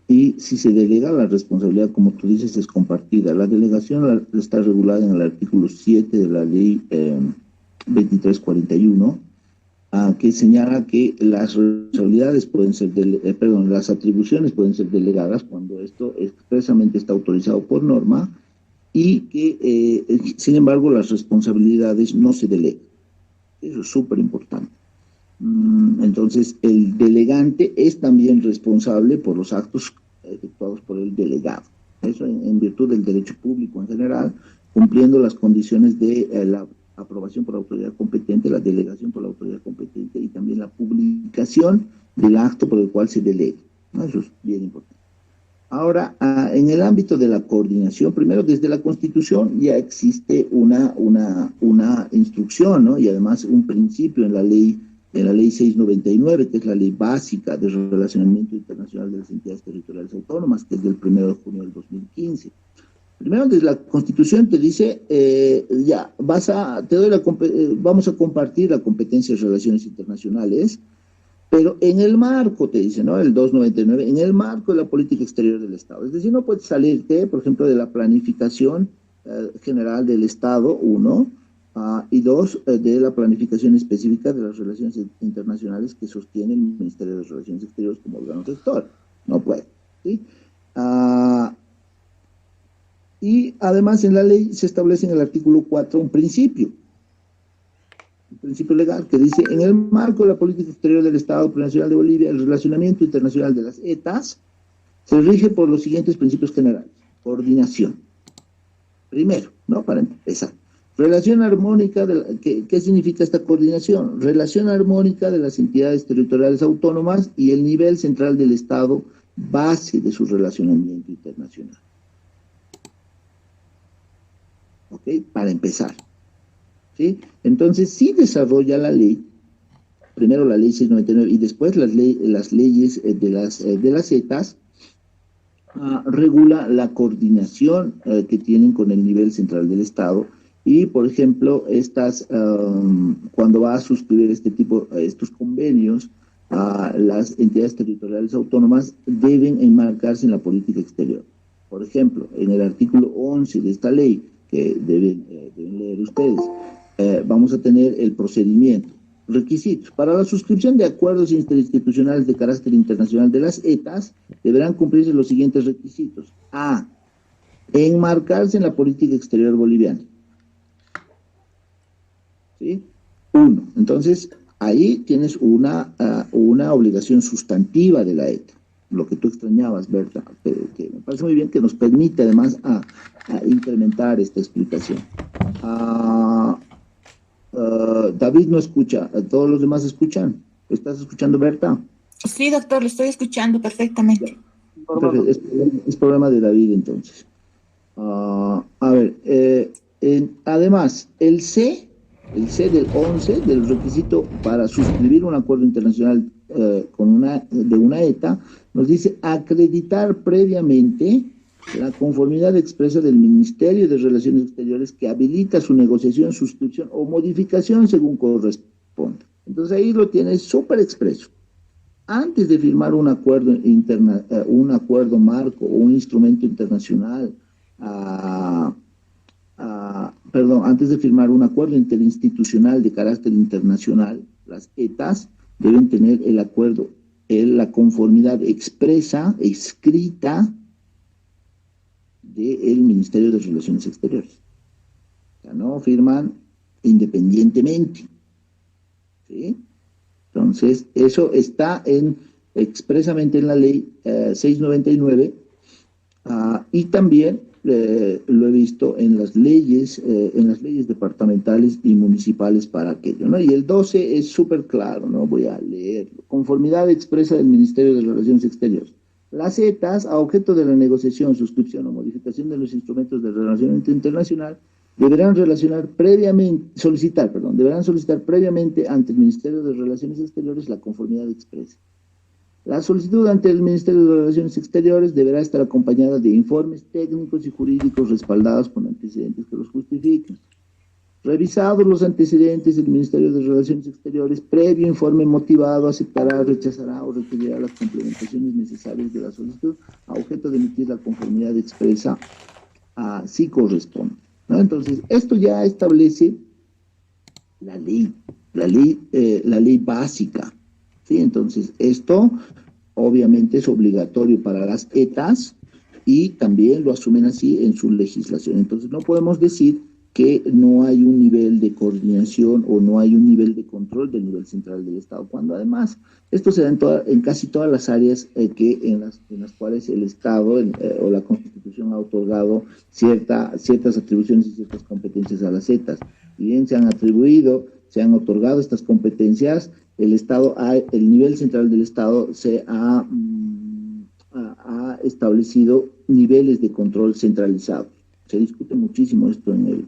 y si se delega la responsabilidad, como tú dices, es compartida. La delegación está regulada en el artículo 7 de la ley 2341, que señala que las responsabilidades las atribuciones pueden ser delegadas cuando esto expresamente está autorizado por norma, y que, sin embargo, las responsabilidades no se delegan. Eso es súper importante. Entonces, el delegante es también responsable por los actos efectuados por el delegado. Eso en virtud del derecho público en general, cumpliendo las condiciones de la aprobación por la autoridad competente, la delegación por la autoridad competente y también la publicación del acto por el cual se delega. Eso es bien importante. Ahora, en el ámbito de la coordinación, primero, desde la Constitución ya existe una instrucción, ¿no?, y además un principio en la ley 699, que es la ley básica de relacionamiento internacional de las entidades territoriales autónomas, que es del 1 de junio del 2015. Primero, desde la Constitución te dice, vamos a compartir la competencia de relaciones internacionales, pero en el marco, te dice, ¿no?, el 299, en el marco de la política exterior del Estado. Es decir, no puedes salirte, por ejemplo, de la planificación general del Estado, 1, y 2, de la planificación específica de las relaciones internacionales que sostiene el Ministerio de Relaciones Exteriores como órgano rector. No puede, ¿sí? Y además en la ley se establece en el artículo 4 un principio. un principio legal que dice: en el marco de la política exterior del Estado Plurinacional de Bolivia, el relacionamiento internacional de las ETAs se rige por los siguientes principios generales. Coordinación. Primero, ¿no? Para empezar. Relación armónica, ¿qué significa esta coordinación? Relación armónica de las entidades territoriales autónomas y el nivel central del Estado, base de su relacionamiento internacional. ¿Ok? Para empezar. ¿Sí? Entonces, sí desarrolla la ley, primero la ley 699 y después las leyes de las ETAs, regula la coordinación que tienen con el nivel central del Estado. Y, por ejemplo, cuando va a suscribir estos convenios, las entidades territoriales autónomas deben enmarcarse en la política exterior. Por ejemplo, en el artículo 11 de esta ley, que deben leer ustedes, vamos a tener el procedimiento. Requisitos. Para la suscripción de acuerdos interinstitucionales de carácter internacional de las ETAs, deberán cumplirse los siguientes requisitos. A. Enmarcarse en la política exterior boliviana. ¿Sí? 1. Entonces, ahí tienes una obligación sustantiva de la ETA, lo que tú extrañabas, Berta, que me parece muy bien, que nos permite además a incrementar esta explicación. David no escucha, ¿todos los demás escuchan? ¿Estás escuchando, Berta? Sí, doctor, lo estoy escuchando perfectamente. Perfecto. Es problema de David, entonces. A ver, además, el C del 11, del requisito para suscribir un acuerdo internacional de una ETA, nos dice acreditar previamente la conformidad expresa del Ministerio de Relaciones Exteriores que habilita su negociación, suscripción o modificación según corresponda. Entonces ahí lo tienes súper expreso. Antes de firmar un acuerdo marco o un instrumento internacional, antes de firmar un acuerdo interinstitucional de carácter internacional, las ETAs deben tener el acuerdo, la conformidad expresa, escrita, del Ministerio de Relaciones Exteriores. O sea, no firman independientemente. ¿Sí? Entonces, eso está expresamente en la ley 699 y también lo he visto en las leyes departamentales y municipales para aquello, ¿no? Y el 12 es súper claro, ¿no? Voy a leerlo. Conformidad expresa del Ministerio de Relaciones Exteriores. Las ETAs, a objeto de la negociación, suscripción o modificación de los instrumentos de relacionamiento internacional, deberán solicitar previamente ante el Ministerio de Relaciones Exteriores la conformidad expresa. La solicitud ante el Ministerio de Relaciones Exteriores deberá estar acompañada de informes técnicos y jurídicos respaldados con antecedentes que los justifiquen. Revisados los antecedentes, el Ministerio de Relaciones Exteriores, previo informe motivado, aceptará, rechazará o requerirá las complementaciones necesarias de la solicitud a objeto de emitir la conformidad expresa si corresponde, ¿no? Entonces, esto ya establece la ley básica, ¿sí? Entonces, esto obviamente es obligatorio para las ETAs y también lo asumen así en su legislación. Entonces, no podemos decir que no hay un nivel de coordinación o no hay un nivel de control del nivel central del Estado, cuando además esto se da en casi todas las áreas en las cuales el Estado o la Constitución ha otorgado ciertas atribuciones y ciertas competencias a las ETAs. Y bien se han otorgado estas competencias, el nivel central del Estado se ha establecido niveles de control centralizados. Se discute muchísimo esto en el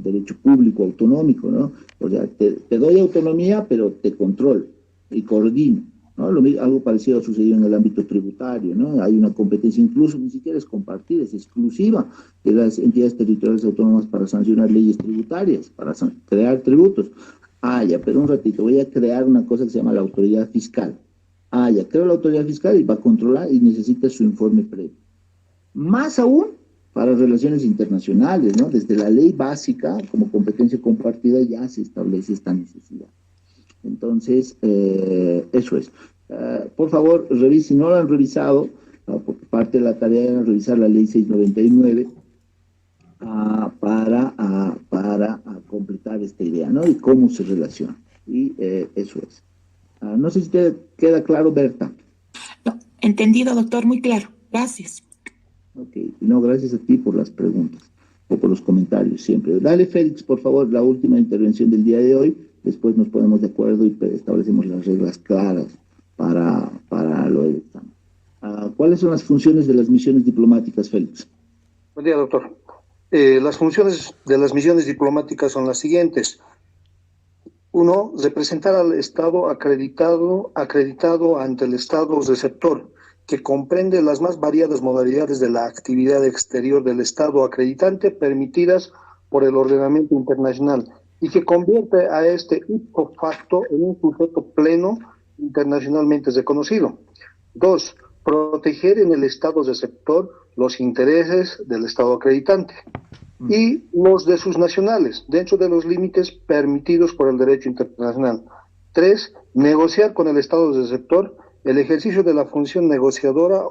derecho público autonómico, ¿no? O sea, te doy autonomía, pero te controlo y coordino, ¿no? Algo parecido ha sucedido en el ámbito tributario, ¿no? Hay una competencia, incluso ni siquiera es compartida, es exclusiva de las entidades territoriales autónomas para sancionar leyes tributarias, para crear tributos. Pero un ratito, voy a crear una cosa que se llama la autoridad fiscal. Creo la autoridad fiscal y va a controlar y necesita su informe previo. Más aún, para relaciones internacionales, ¿no? Desde la ley básica, como competencia compartida, ya se establece esta necesidad. Entonces, eso es. Por favor, revisen, si no lo han revisado, porque parte de la tarea era revisar la ley 699 para completar esta idea, ¿no? Y cómo se relaciona. Y eso es. No sé si te queda claro, Berta. No, entendido, doctor, muy claro. Gracias. Ok, no, gracias a ti por las preguntas o por los comentarios siempre. Dale, Félix, por favor, la última intervención del día de hoy. Después nos ponemos de acuerdo y establecemos las reglas claras para lo del examen. ¿Cuáles son las funciones de las misiones diplomáticas, Félix? Buen día, doctor. Las funciones de las misiones diplomáticas son las siguientes. 1. Representar al Estado acreditado ante el Estado receptor, que comprende las más variadas modalidades de la actividad exterior del Estado acreditante permitidas por el ordenamiento internacional y que convierte a este ipso facto en un sujeto pleno internacionalmente reconocido. 2. Proteger en el Estado receptor los intereses del Estado acreditante y los de sus nacionales, dentro de los límites permitidos por el derecho internacional. 3. Negociar con el Estado receptor. El ejercicio de la función negociadora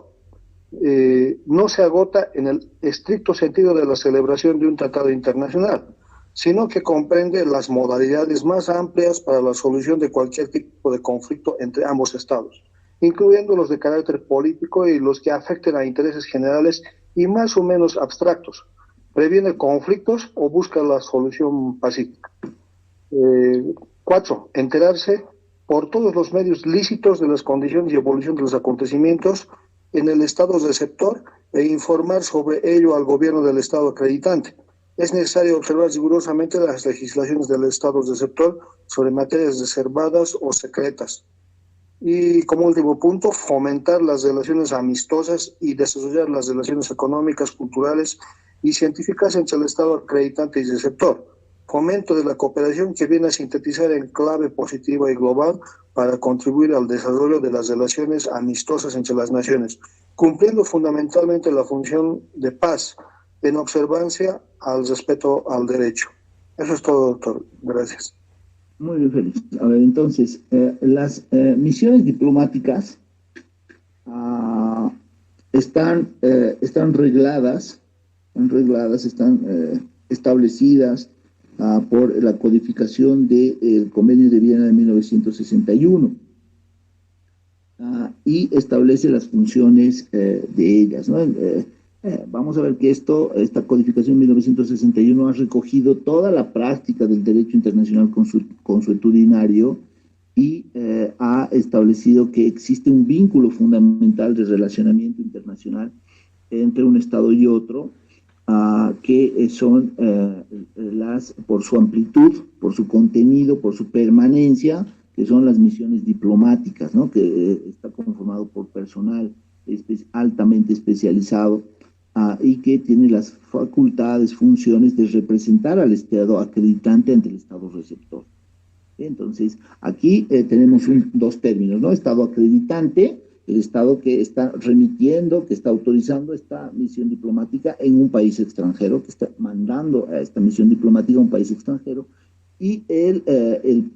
no se agota en el estricto sentido de la celebración de un tratado internacional, sino que comprende las modalidades más amplias para la solución de cualquier tipo de conflicto entre ambos estados, incluyendo los de carácter político y los que afecten a intereses generales y más o menos abstractos. Previene conflictos o busca la solución pacífica. 4. Enterarse por todos los medios lícitos de las condiciones y evolución de los acontecimientos en el Estado receptor e informar sobre ello al gobierno del Estado acreditante. Es necesario observar rigurosamente las legislaciones del Estado receptor sobre materias reservadas o secretas. Y como último punto, fomentar las relaciones amistosas y desarrollar las relaciones económicas, culturales y científicas entre el Estado acreditante y receptor. Fomento de la cooperación que viene a sintetizar en clave positiva y global para contribuir al desarrollo de las relaciones amistosas entre las naciones, cumpliendo fundamentalmente la función de paz en observancia al respeto al derecho. Eso es todo, doctor. Gracias. Muy bien, Félix. A ver, entonces, las misiones diplomáticas están regladas, están establecidas por la codificación del Convenio de Viena de 1961 y establece las funciones de ellas, ¿no? Vamos a ver que esta codificación de 1961 ha recogido toda la práctica del derecho internacional consuetudinario y ha establecido que existe un vínculo fundamental de relacionamiento internacional entre un Estado y otro, que son por su amplitud, por su contenido, por su permanencia, que son las misiones diplomáticas, ¿no? Que está conformado por personal altamente especializado y que tiene las facultades, funciones de representar al Estado acreditante ante el Estado receptor. Entonces, aquí tenemos dos términos, ¿no? Estado acreditante, el Estado que está remitiendo, que está autorizando esta misión diplomática en un país extranjero, que está mandando a esta misión diplomática a un país extranjero, y el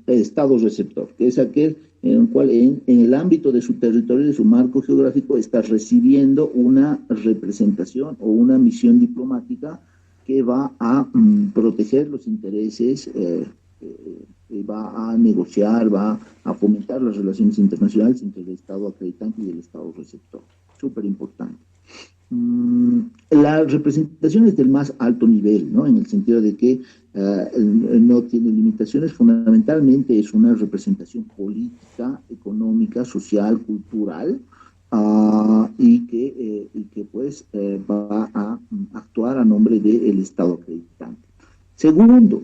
Estado receptor, que es aquel en el cual en el ámbito de su territorio, de su marco geográfico, está recibiendo una representación o una misión diplomática que va a proteger los intereses, va a negociar, va a fomentar las relaciones internacionales entre el Estado acreditante y el Estado receptor. Súper importante. La representación es del más alto nivel, ¿no? En el sentido de que no tiene limitaciones, fundamentalmente es una representación política, económica, social, cultural, y que pues va a actuar a nombre del Estado acreditante. Segundo,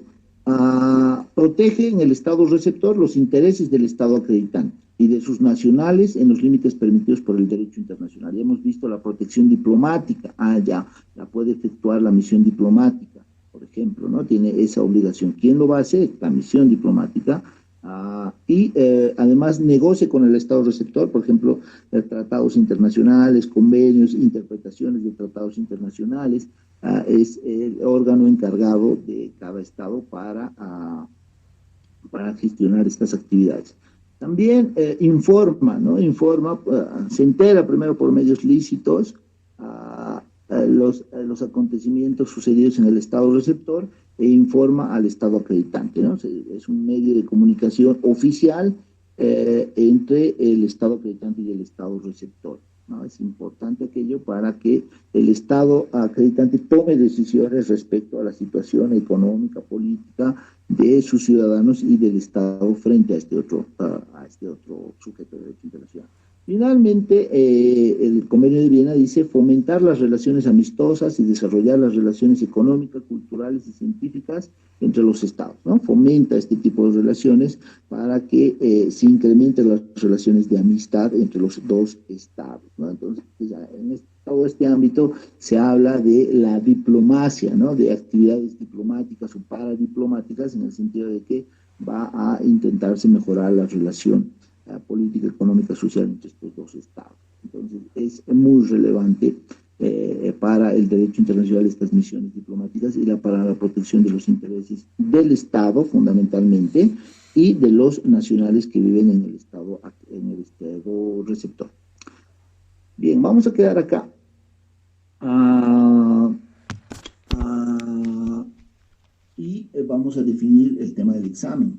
protege en el Estado receptor los intereses del Estado acreditante y de sus nacionales en los límites permitidos por el derecho internacional. Ya hemos visto la protección diplomática, ya la puede efectuar la misión diplomática, por ejemplo, ¿no? Tiene esa obligación. ¿Quién lo va a hacer? La misión diplomática. Y además negocia con el Estado receptor, por ejemplo, tratados internacionales, convenios, interpretaciones de tratados internacionales. Es el órgano encargado de cada Estado para gestionar estas actividades. También informa, ¿no? Se entera primero por medios lícitos los acontecimientos sucedidos en el Estado receptor e informa al Estado acreditante, ¿no? Es un medio de comunicación oficial entre el Estado acreditante y el Estado receptor, ¿no? Es importante aquello para que el Estado acreditante tome decisiones respecto a la situación económica, política de sus ciudadanos y del Estado frente a este otro sujeto de derecho internacional. Finalmente, el Convenio de Viena dice fomentar las relaciones amistosas y desarrollar las relaciones económicas, culturales y científicas entre los estados, ¿no? Fomenta este tipo de relaciones para que se incrementen las relaciones de amistad entre los dos estados, ¿no? Entonces, en todo este ámbito se habla de la diplomacia, ¿no? De actividades diplomáticas o paradiplomáticas, en el sentido de que va a intentarse mejorar la relación política, económica, social entre estos dos estados. Entonces, es muy relevante para el derecho internacional estas misiones diplomáticas y para la protección de los intereses del Estado, fundamentalmente, y de los nacionales que viven en el Estado receptor. Bien, vamos a quedar acá. Y vamos a definir el tema del examen.